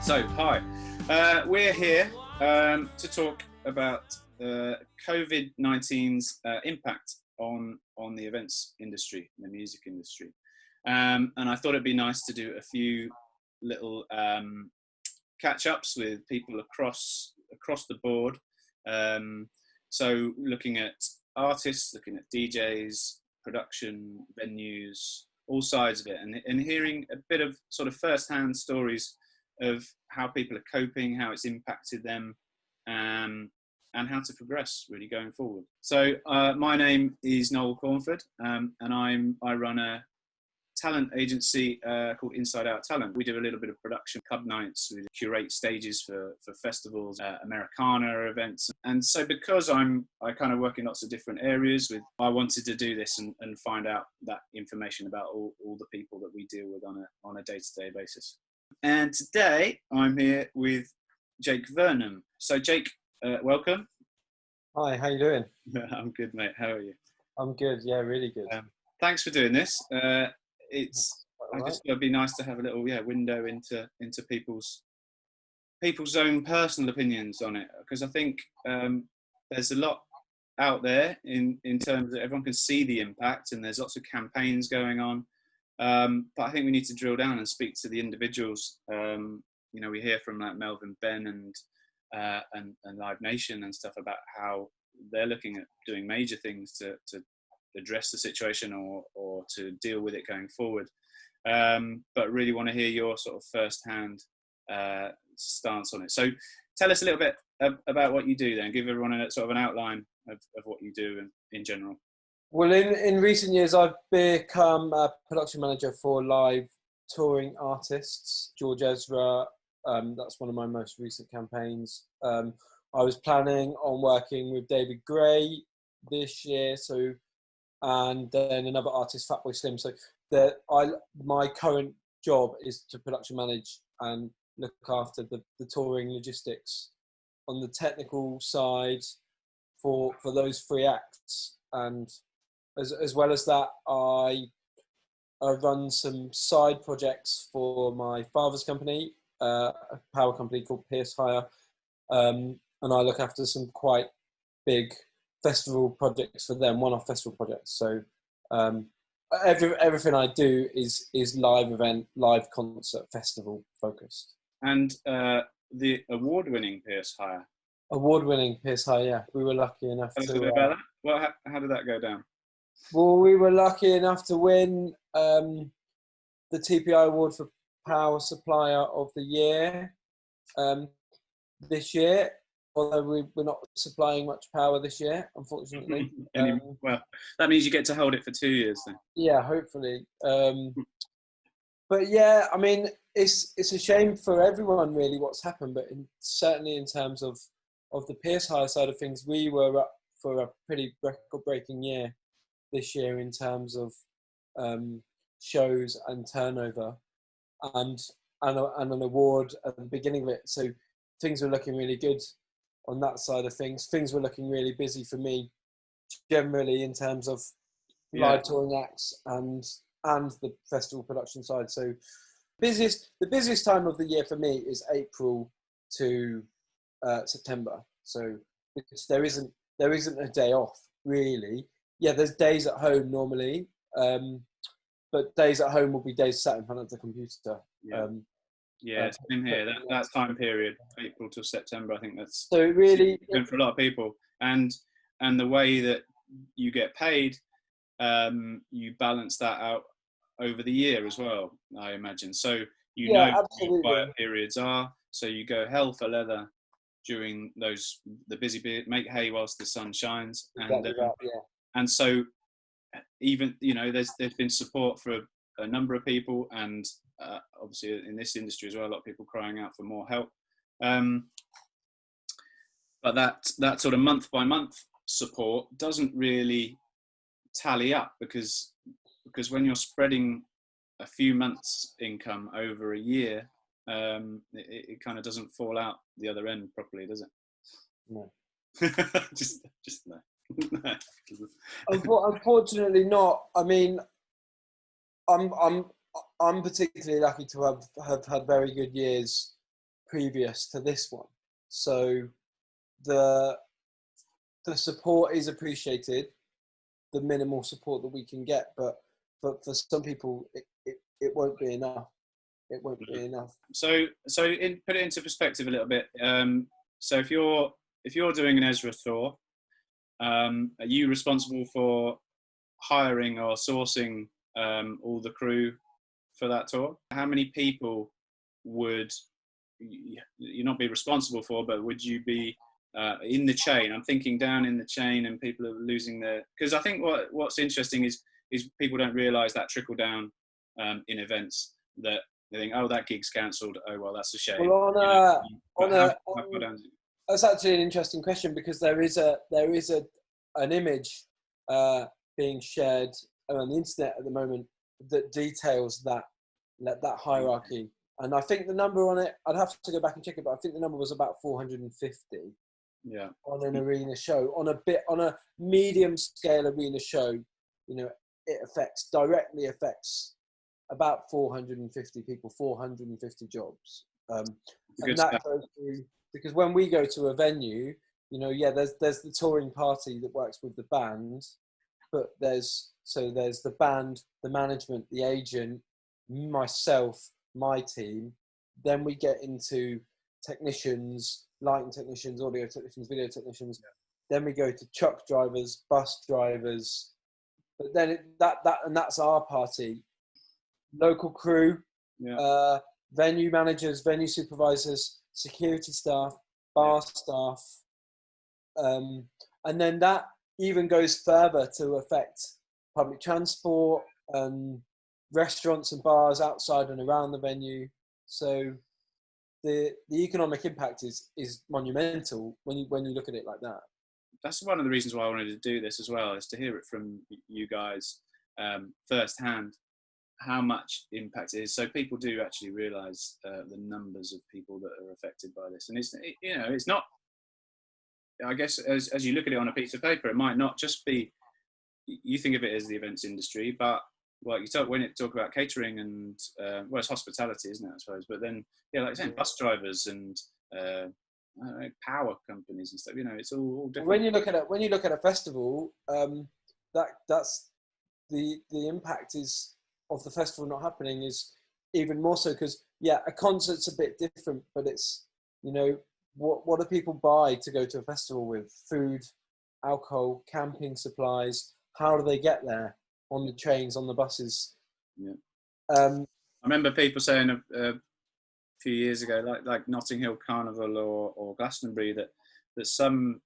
So, hi. We're here to talk about COVID-19's impact on the events industry, the music industry. And I thought it'd be nice to do a few little catch-ups with people across the board. So looking at artists, looking at DJs, production, venues, all sides of it, and hearing a bit of sort of first-hand stories of how people are coping, how it's impacted them, and how to progress really going forward. So my name is Noel Cornford, and I run a talent agency called Inside Out Talent. We do a little bit of production, club nights, we curate stages for festivals, Americana events. And so because I kind of work in lots of different areas, I wanted to do this and find out that information about all the people that we deal with on a day-to-day basis. And today I'm here with Jake Vernum. So Jake, welcome. Hi, how you doing? I'm good, mate. How are you? I'm good. Yeah, really good. Thanks for doing this. I just thought it'd be nice to have a little window into people's own personal opinions on it, because I think there's a lot out there in terms of everyone can see the impact, and there's lots of campaigns going on. But I think we need to drill down and speak to the individuals. We hear from like Melvin, Ben, and Live Nation and stuff about how they're looking at doing major things to address the situation or to deal with it going forward. But really want to hear your sort of first-hand stance on it. So tell us a little bit about what you do then. Give everyone a sort of an outline of what you do in general. Well, in recent years, I've become a production manager for live touring artists. George Ezra, that's one of my most recent campaigns. I was planning on working with David Gray this year, and then another artist, Fatboy Slim. So my current job is to production manage and look after the touring logistics on the technical side for those three acts. And as well as that, I run some side projects for my father's company, a power company called Pearce Hire, and I look after some quite big festival projects for them, one-off festival projects. So everything I do is live event, live concert, festival focused. And the award-winning Pearce Hire. Award-winning Pearce Hire, yeah. We were lucky enough to... Tell us a bit about that. Well, how did that go down? Well, we were lucky enough to win the TPI award for Power Supplier of the Year this year, although we're not supplying much power this year, unfortunately. Well, that means you get to hold it for 2 years then. Yeah, hopefully. But yeah, I mean, it's a shame for everyone really what's happened, but certainly in terms of the Pearce Hire side of things, we were up for a pretty record-breaking year this year in terms of shows and turnover, and an award at the beginning of it. So things were looking really good on that side of things. Things were looking really busy for me generally in terms of live touring acts and the festival production side. So the busiest time of the year for me is April to September. So there isn't a day off really. Yeah, there's days at home normally, but days at home will be days sat in front of the computer. Same here. That time period, April to September, I think that's so really good for a lot of people. And the way that you get paid, you balance that out over the year as well, I imagine. So know what your quiet periods are. So you go hell for leather during the busy make hay whilst the sun shines. And so even, there's been support for a number of people, and obviously in this industry as well, a lot of people crying out for more help. But that sort of month by month support doesn't really tally up because when you're spreading a few months' income over a year, it kind of doesn't fall out the other end properly, does it? No. just no. Unfortunately not. I mean, I'm particularly lucky to have had very good years previous to this one. So the support is appreciated, the minimal support that we can get, but for some people it won't be enough. It won't be enough. So put it into perspective a little bit. So if you're doing an Ezra tour, are you responsible for hiring or sourcing all the crew for that tour? How many people would you not be responsible for, but would you be in the chain? I'm thinking down in the chain, and people are losing their. Because I think what's interesting is people don't realise that trickle down in events, that they think, oh, that gig's cancelled. Oh well, that's a shame. Well, that's actually an interesting question, because there is an image being shared on the internet at the moment that details that hierarchy. And I think the number on it, I'd have to go back and check it, but I think the number was about 450. Yeah. On an arena show, on a medium scale arena show, you know, it directly affects about 450 people, 450 jobs. And that goes through, because when we go to a venue, you know, yeah, there's the touring party that works with the band, but there's the band, the management, the agent, myself, my team. Then we get into technicians, lighting technicians, audio technicians, video technicians. Yeah. Then we go to truck drivers, bus drivers. But then that's our party. Local crew, yeah. Venue managers, venue supervisors, security staff, bar staff, and then that even goes further to affect public transport, restaurants and bars outside and around the venue. So the economic impact is monumental when you look at it like that. That's one of the reasons why I wanted to do this as well, is to hear it from you guys firsthand, how much impact it is, so people do actually realise the numbers of people that are affected by this. And it's not. I guess as you look at it on a piece of paper, it might not just be. You think of it as the events industry, but when you talk about catering and well, it's hospitality, isn't it? I suppose. But then, yeah, like you're saying, bus drivers and power companies and stuff. You know, it's all different. When you look at a festival, that's the impact is of the festival not happening is even more so, because a concert's a bit different, but it's, you know, what do people buy to go to a festival with? Food, alcohol, camping supplies. How do they get there? On the trains, on the buses. Yeah. I remember people saying a few years ago, like Notting Hill Carnival or Glastonbury, that some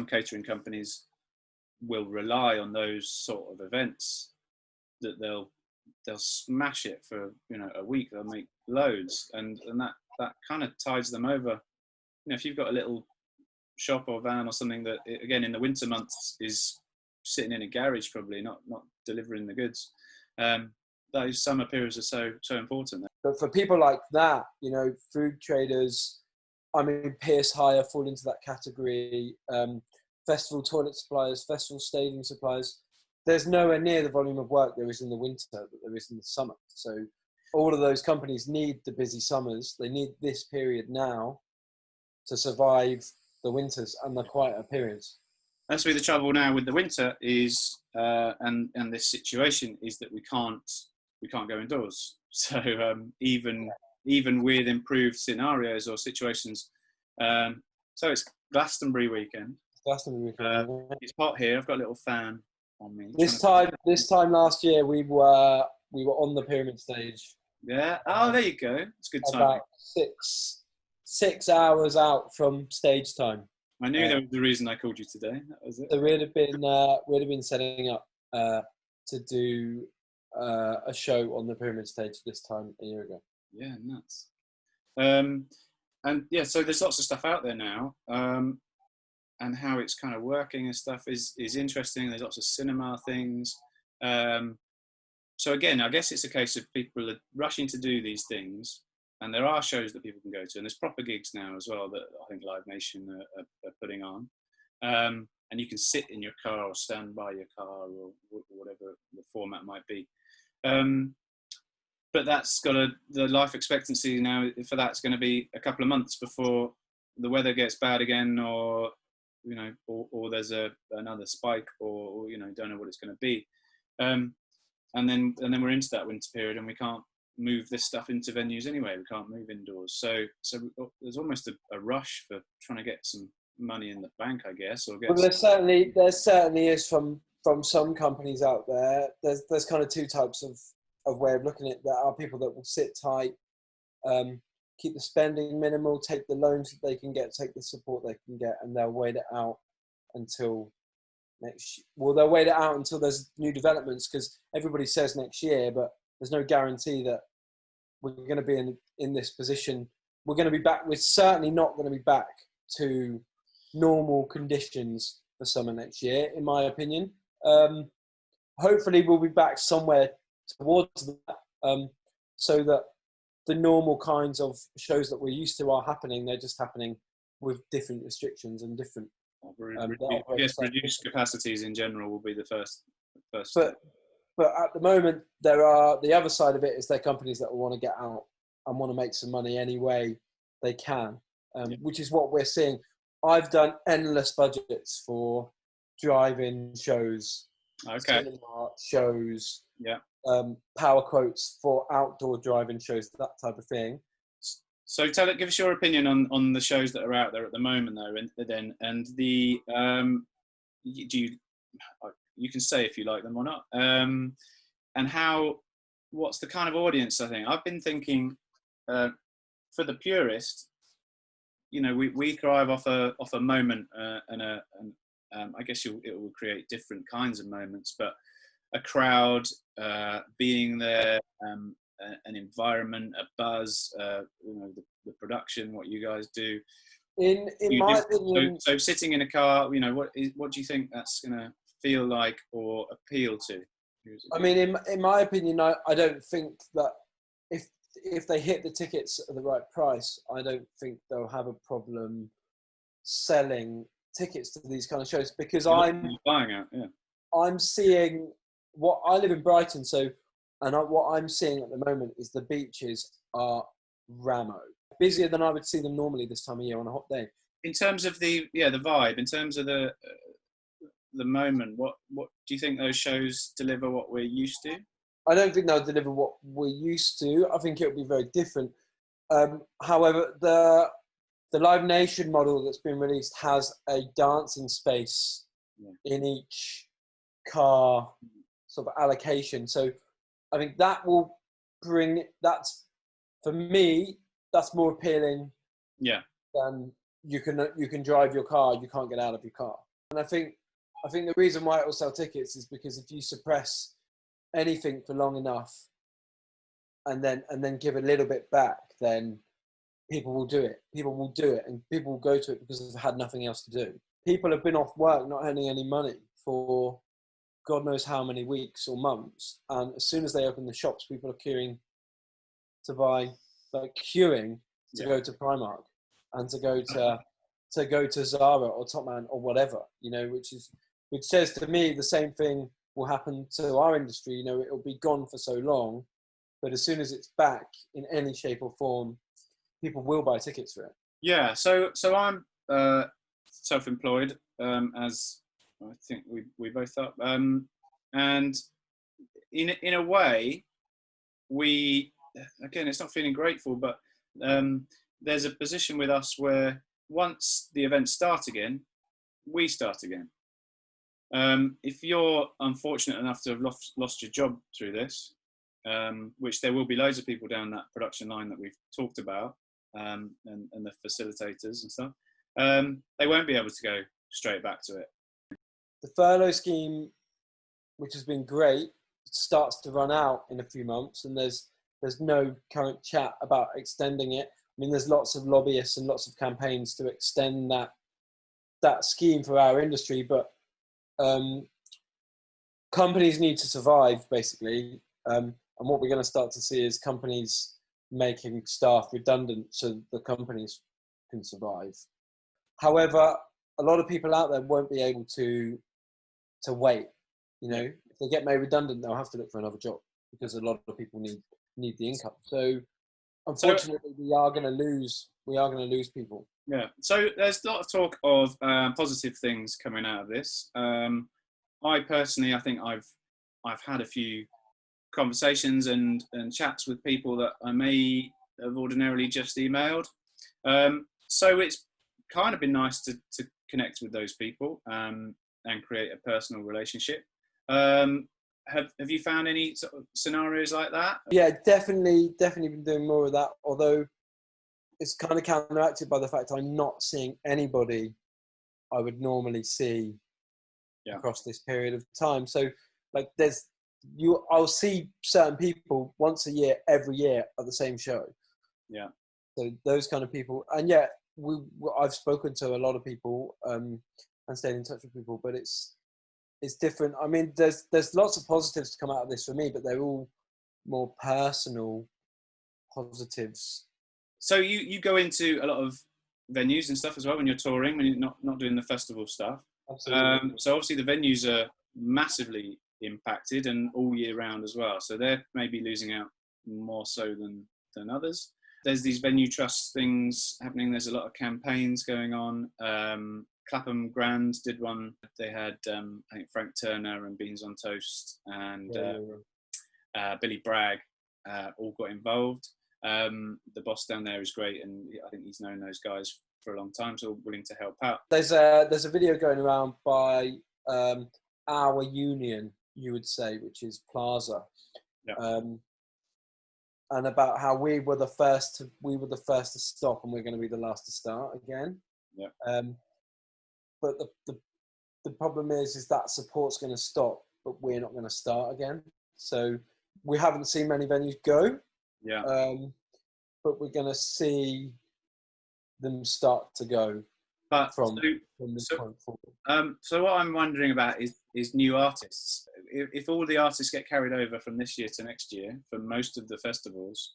catering companies will rely on those sort of events, that they'll smash it for, you know, a week. They'll make loads, and that kind of tides them over. You know, if you've got a little shop or van or something that, again, in the winter months is sitting in a garage, probably not delivering the goods, those summer periods are so important. But for people like that, you know, food traders, I mean, Pearce Hire fall into that category. Festival toilet suppliers, festival staging suppliers. There's nowhere near the volume of work there is in the winter that there is in the summer. So all of those companies need the busy summers. They need this period now to survive the winters and the quieter periods. That's where the trouble now with the winter is, and this situation is, that we can't go indoors. So even with improved scenarios or situations, so it's Glastonbury weekend. It's hot here. I've got a little fan on me. This time last year we were on the pyramid stage. Yeah. Oh, there you go. It's good time. About 6 hours out from stage time. I knew there was the reason I called you today. That was it. So we'd have been setting up to do a show on the pyramid stage this time a year ago. Yeah, nuts. And yeah, so there's lots of stuff out there now, and how it's kind of working and stuff is interesting. There's lots of cinema things. So again, I guess it's a case of people are rushing to do these things, and there are shows that people can go to, and there's proper gigs now as well that I think Live Nation are putting on. And you can sit in your car or stand by your car or whatever the format might be. but that's got the life expectancy now for that's going to be a couple of months before the weather gets bad again, or or there's another spike, or don't know what it's going to be, and then we're into that winter period, and we can't move this stuff into venues anyway. We can't move indoors, so there's almost a rush for trying to get some money in the bank, I guess, or get. Well, there certainly is from some companies out there. There's kind of two types of way of looking at it. There are people that will sit tight, keep the spending minimal, take the loans that they can get, take the support they can get, and they'll wait it out until they'll wait it out until there's new developments, because everybody says next year, but there's no guarantee that we're going to be in this position. We're going to be back. We're certainly not going to be back to normal conditions for summer next year, in my opinion. Hopefully we'll be back somewhere towards that, so that the normal kinds of shows that we're used to are happening. They're just happening with different restrictions and different. I guess reduced capacities in general will be the first. But at the moment, the other side of it is there are companies that will want to get out and want to make some money any way they can, which is what we're seeing. I've done endless budgets for drive-in shows, cinema shows, power quotes for outdoor drive-in shows, that type of thing. So give us your opinion on the shows that are out there at the moment, though, and the you can say if you like them or not, and what's the kind of audience? I think I've been thinking for the purist, we thrive off a moment, and I guess it will create different kinds of moments, but a crowd, being there, an environment, a buzz, the production, what you guys do. In my opinion, so sitting in a car, what do you think that's going to feel like or appeal to? I mean, in my opinion, I don't think that if they hit the tickets at the right price, I don't think they'll have a problem selling tickets to these kind of shows, because I'm seeing what I live in Brighton, what I'm seeing at the moment is the beaches are rammed, busier than I would see them normally this time of year on a hot day. In terms of the vibe, in terms of the moment, what do you think those shows deliver? What we're used to? I don't think they'll deliver what we're used to. I think it'll be very different. However, the Live Nation model that's been released has a dancing space in each car sort of allocation. So I think that will for me, that's more appealing than you can drive your car, you can't get out of your car. And I think the reason why it will sell tickets is because if you suppress anything for long enough and then give a little bit back, then people will do it. People will do it, and people will go to it because they've had nothing else to do. People have been off work, not earning any money for God knows how many weeks or months, and as soon as they open the shops, people are queuing to go to Primark and to go to Zara or Topman or whatever, which says to me the same thing will happen to our industry. It'll be gone for so long, but as soon as it's back in any shape or form, people will buy tickets for it. Yeah. So I'm self-employed, as I think we both are, and in a way, it's not feeling grateful, but there's a position with us where once the events start again, we start again. If you're unfortunate enough to have lost your job through this, which there will be loads of people down that production line that we've talked about, and the facilitators and stuff, they won't be able to go straight back to it. The furlough scheme, which has been great, starts to run out in a few months, and there's no current chat about extending it. I mean, there's lots of lobbyists and lots of campaigns to extend that scheme for our industry, but companies need to survive, basically. And what we're going to start to see is companies making staff redundant so the companies can survive. However, a lot of people out there won't be able to wait. If they get made redundant, they'll have to look for another job, because a lot of people need the income. So unfortunately, we are going to lose people. Yeah. So there's a lot of talk of positive things coming out of this. I personally, I think I've had a few conversations and chats with people that I may have ordinarily just emailed. So it's kind of been nice to connect with those people and create a personal relationship. Have you found any sort of scenarios like that? Yeah, definitely been doing more of that. Although it's kind of counteracted by the fact I'm not seeing anybody I would normally see across this period of time. So like I'll see certain people once a year, every year at the same show. Yeah. So those kind of people, and yeah, I've spoken to a lot of people and stayed in touch with people, but it's different. I mean, there's lots of positives to come out of this for me, but they're all more personal positives. So you go into a lot of venues and stuff as well when you're touring, when you're not doing the festival stuff. Absolutely. So obviously the venues are massively impacted and all year round as well. So they're maybe losing out more so than others. There's these venue trust things happening. There's a lot of campaigns going on. Clapham Grand did one. They had, I think, Frank Turner and Beans on Toast and Billy Bragg all got involved. The boss down there is great, and I think he's known those guys for a long time, so willing to help out. There's a video going around by our union, you would say, which is Plaza, and about how we were the first to stop, and we're going to be the last to start again. Yeah. But the problem is that support's going to stop, but we're not going to start again. So we haven't seen many venues go. Yeah. But we're going to see them start to go from this point forward. So what I'm wondering about is new artists. If all the artists get carried over from this year to next year for most of the festivals,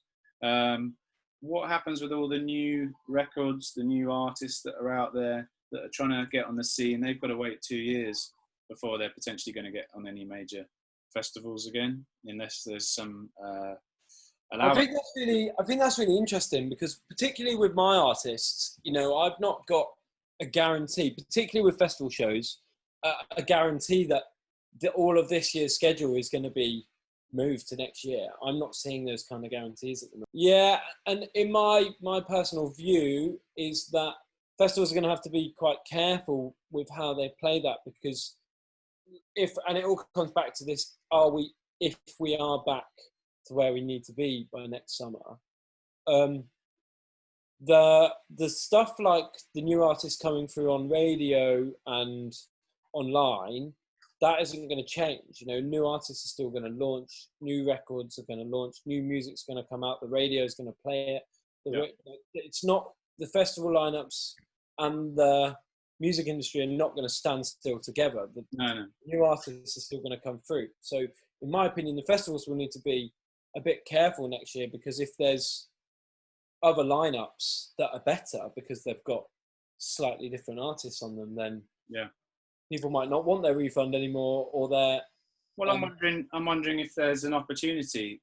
what happens with all the new records, the new artists that are out there that are trying to get on the scene? They've got to wait 2 years before they're potentially going to get on any major festivals again, unless there's some I think that's really interesting, because particularly with my artists, you know, I've not got a guarantee, particularly with festival shows, a guarantee that all of this year's schedule is going to be moved to next year. I'm not seeing those kind of guarantees at the moment. Yeah, and in my personal view is that festivals are going to have to be quite careful with how they play that, because and it all comes back to this: if we are back to where we need to be by next summer, the stuff like the new artists coming through on radio and online, that isn't going to change. You know, new artists are still going to launch, new records are going to launch, new music's going to come out, the radio is going to play it. It's not, the festival lineups and the music industry are not going to stand still together. No. New artists are still going to come through. So in my opinion, the festivals will need to be a bit careful next year, because if there's other lineups that are better because they've got slightly different artists on them, then people might not want their refund anymore, or their. Well, I'm wondering if there's an opportunity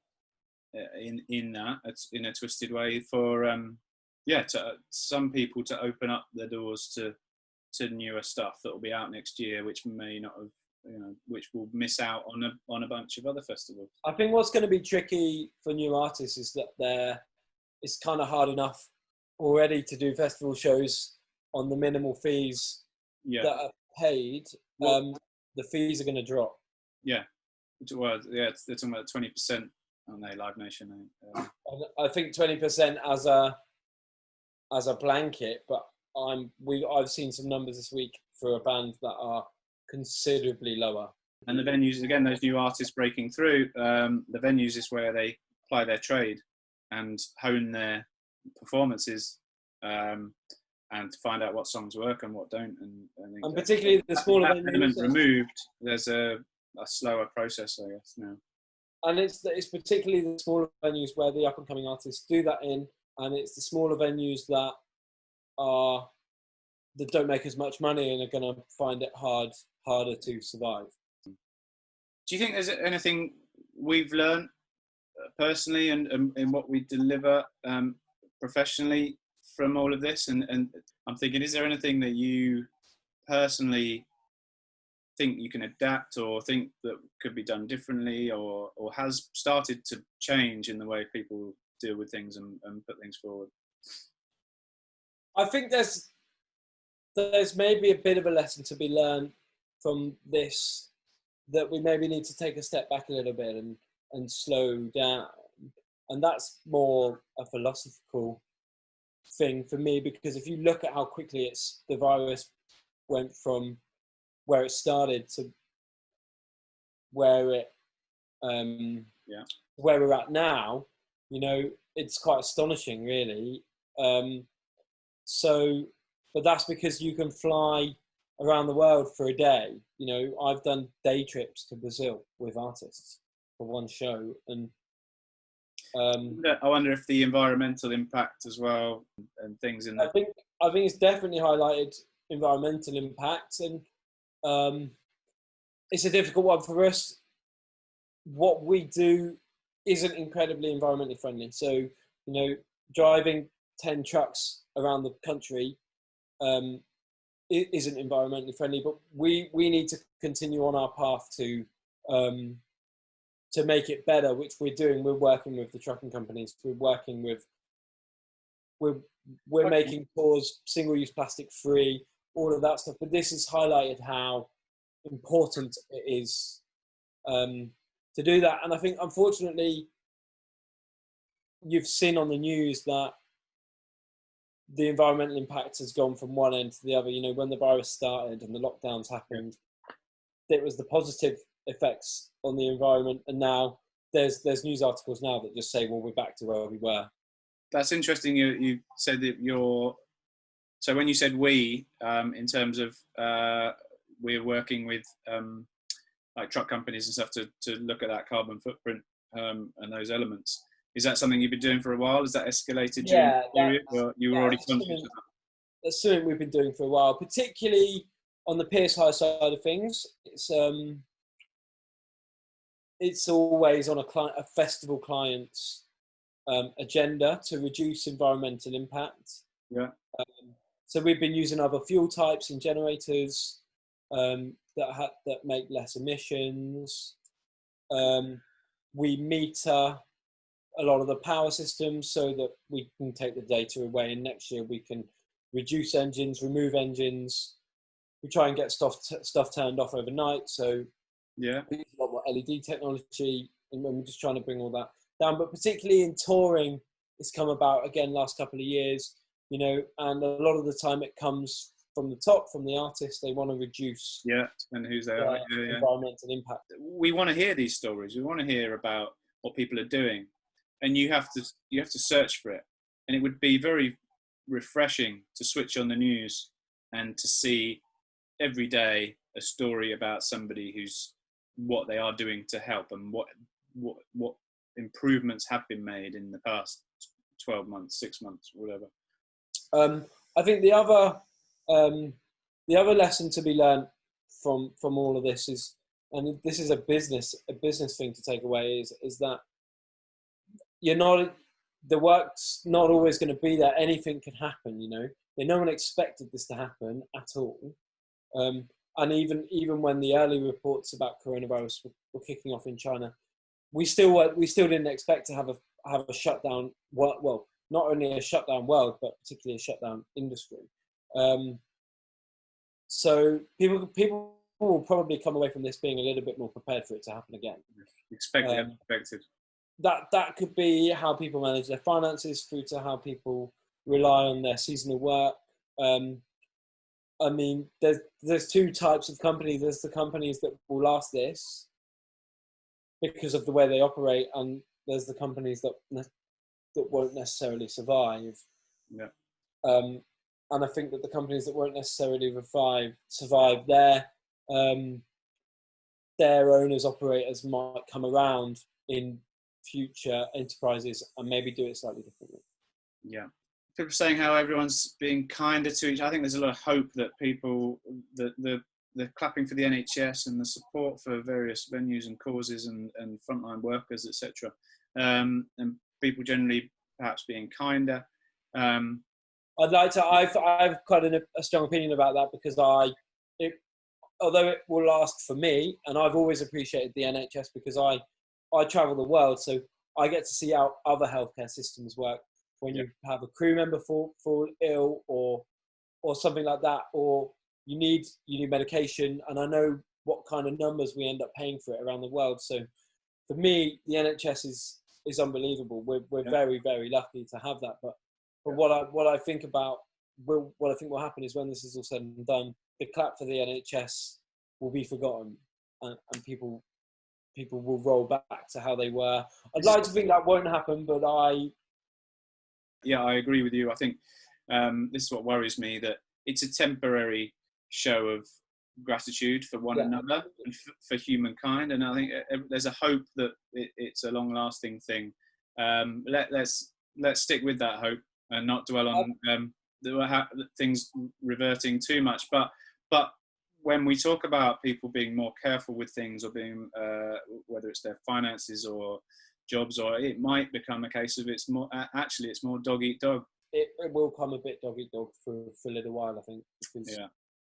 in that, in a twisted way, for to some people to open up their doors to newer stuff that will be out next year, which may not have. You know, which will miss out on a bunch of other festivals. I think what's going to be tricky for new artists is that it's kind of hard enough already to do festival shows on the minimal fees that are paid. The fees are going to drop. Yeah, well, they're talking about 20% on their Live Nation. I think 20% as a blanket, but I've seen some numbers this week for a band that are considerably lower. And the venues, again, those new artists breaking through, the venues is where they apply their trade and hone their performances and find out what songs work and what don't. And particularly the smaller venues. Element removed, there's a slower process, I guess, now. And it's particularly the smaller venues where the up-and-coming artists do that in, and it's the smaller venues that don't make as much money and are going to find it harder to survive. Do you think there's anything we've learned personally and in what we deliver professionally from all of this? And I'm thinking, is there anything that you personally think you can adapt or think that could be done differently or has started to change in the way people deal with things and put things forward? I think there's maybe a bit of a lesson to be learned from this, that we maybe need to take a step back a little bit and slow down. And that's more a philosophical thing for me, because if you look at how quickly the virus went from where it started to where where we're at now, you know, it's quite astonishing, really. But that's because you can fly around the world for a day. You know, I've done day trips to Brazil with artists for one show, and I wonder if the environmental impact as well and things in that. I think it's definitely highlighted environmental impact, and it's a difficult one for us. What we do isn't incredibly environmentally friendly. So, you know, driving 10 trucks around the country it isn't environmentally friendly, but we need to continue on our path to make it better, which we're doing. We're working with the trucking companies. We're making tours single-use plastic free, all of that stuff. But this has highlighted how important it is to do that. And I think, unfortunately, you've seen on the news that the environmental impact has gone from one end to the other. You know, when the virus started and the lockdowns happened, it was the positive effects on the environment, and now there's news articles now that just say, well, we're back to where we were. That's interesting. You said that so when you said we, in terms of we're working with like truck companies and stuff to look at that carbon footprint and those elements. Is that something you've been doing for a while? Has that escalated during the period? Or you were already conscious of that? That's something we've been doing for a while, particularly on the Pearce Hire side of things. It's always on a festival client's agenda to reduce environmental impact. Yeah. So we've been using other fuel types and generators that make less emissions. We meter a lot of the power systems so that we can take the data away, and next year we can reduce engines, remove engines. We try and get stuff turned off overnight, so we use a lot more LED technology, and we're just trying to bring all that down. But particularly in touring, it's come about again last couple of years, you know, and a lot of the time it comes from the top, from the artist. They want to reduce and who's they are. environmental impact. We want to hear these stories. We want to hear about what people are doing, and you have to search for it. And it would be very refreshing to switch on the news and to see every day a story about somebody who's what they are doing to help, and what improvements have been made in the past 12 months, 6 months, whatever. I think the other lesson to be learned from all of this is, and this is a business thing to take away, is that the work's not always going to be there. Anything can happen, you know. No one expected this to happen at all. And even when the early reports about coronavirus were kicking off in China, we still didn't expect to have a shutdown. Well, not only a shutdown world, but particularly a shutdown industry. So people will probably come away from this being a little bit more prepared for it to happen again. Expected. That could be how people manage their finances, through to how people rely on their seasonal work. I mean, there's two types of companies. There's the companies that will last this because of the way they operate, and there's the companies that won't necessarily survive. Yeah. And I think that the companies that won't necessarily survive, their owners, operators might come around in future enterprises and maybe do it slightly differently. Yeah. People are saying how everyone's being kinder to each other. I think there's a lot of hope that people, the clapping for the NHS and the support for various venues and causes and frontline workers, etc. and people generally perhaps being kinder. I'd like to. I've quite a strong opinion about that, because although it will last for me, and I've always appreciated the NHS because I travel the world, so I get to see how other healthcare systems work. When you have a crew member fall ill or something like that, or you need medication, and I know what kind of numbers we end up paying for it around the world. So for me, the NHS is unbelievable. We're very, very lucky to have that. But what I think will happen is, when this is all said and done, the clap for the NHS will be forgotten, and people will roll back to how they were. I'd like to think that won't happen, but I agree with you. I think this is what worries me, that it's a temporary show of gratitude for one another and for humankind, and I think there's a hope that it's a long-lasting thing. Let's stick with that hope and not dwell on things reverting too much. But when we talk about people being more careful with things, or being whether it's their finances or jobs, or it might become a case of it's more dog eat dog. It will come a bit dog eat dog for a little while, I think, because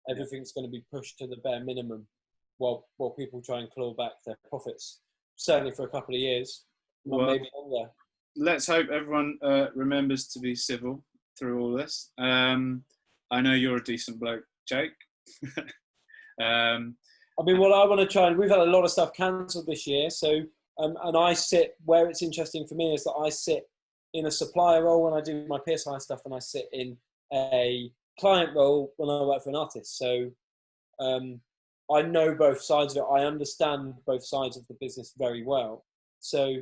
everything's going to be pushed to the bare minimum while people try and claw back their profits, certainly for a couple of years, maybe longer. Let's hope everyone remembers to be civil through all this. I know you're a decent bloke, Jake. I mean, what I want to try, and we've had a lot of stuff cancelled this year, so and I sit where it's interesting for me is that I sit in a supplier role when I do my Pearce Hire stuff, and I sit in a client role when I work for an artist. So I know both sides of it. I understand both sides of the business very well. So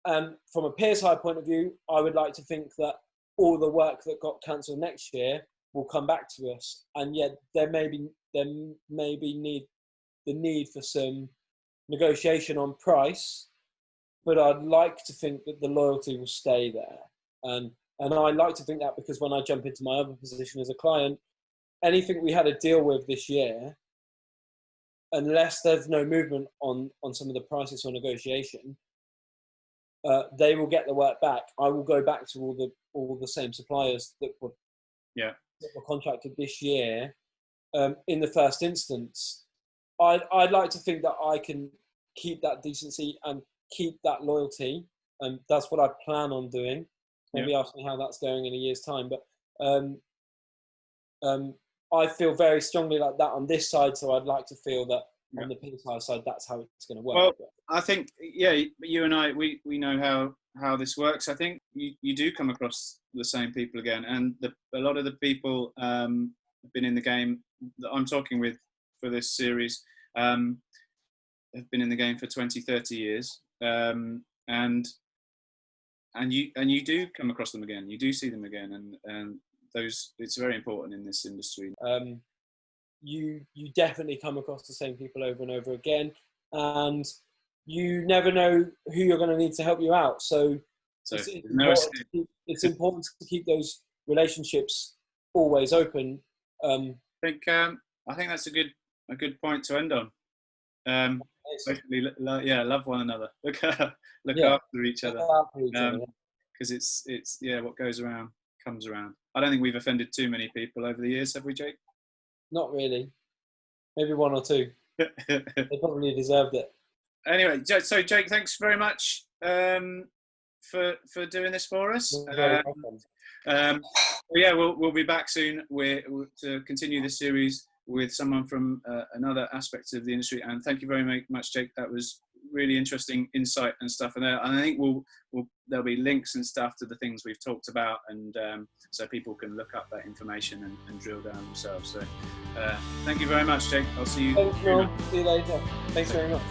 from a Pearce Hire point of view, I would like to think that all the work that got cancelled next year will come back to us, and yet there may be the need for some negotiation on price, but I'd like to think that the loyalty will stay there, and I like to think that, because when I jump into my other position as a client, anything we had to deal with this year, unless there's no movement on some of the prices or negotiation, they will get the work back. I will go back to all the same suppliers that were contracted this year. In the first instance, I'd like to think that I can keep that decency and keep that loyalty, and that's what I plan on doing. Maybe ask me how that's going in a year's time, but I feel very strongly like that on this side, so I'd like to feel that on the Pearce Hire side, that's how it's going to work. Well, I think, you and I, we know how this works. I think you do come across the same people again, and a lot of the people have been in the game that I'm talking with for this series have been in the game for 20, 30 years, and you do come across them again. You do see them again, and it's very important in this industry. You definitely come across the same people over and over again, and you never know who you're going to need to help you out. So it's important to keep those relationships always open. I think that's a good point to end on. Basically, love one another. Look after each other. Because it's what goes around comes around. I don't think we've offended too many people over the years, have we, Jake? Not really. Maybe one or two. They probably deserved it. Anyway, so Jake, thanks very much for doing this for us. We'll be back soon to continue this series with someone from another aspect of the industry. And thank you very much, Jake. That was really interesting insight and stuff in there. And I think there'll be links and stuff to the things we've talked about, and so people can look up that information and drill down themselves. So thank you very much, Jake. I'll see you. Thanks, Noel. See you later. Thanks very much.